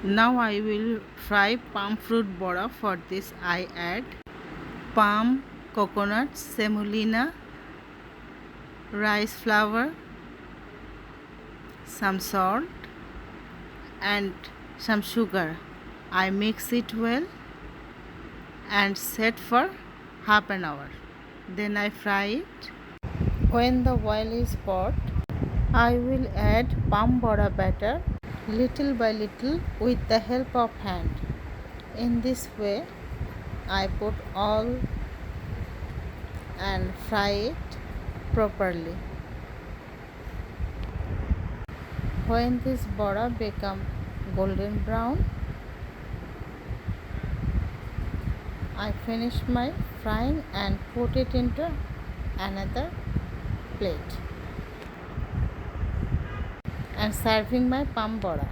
Now I will fry palm fruit bora. For this I add palm, coconut, semolina, rice flour, some salt and some sugar. I mix it well and set for half an hour. Then I fry it. When the oil is hot, I will add palm bora batter little by little with the help of hand. In this way, I put all and fry it properly. When this bora become golden brown, I finish my frying and put it into another plate and serving my palm bora.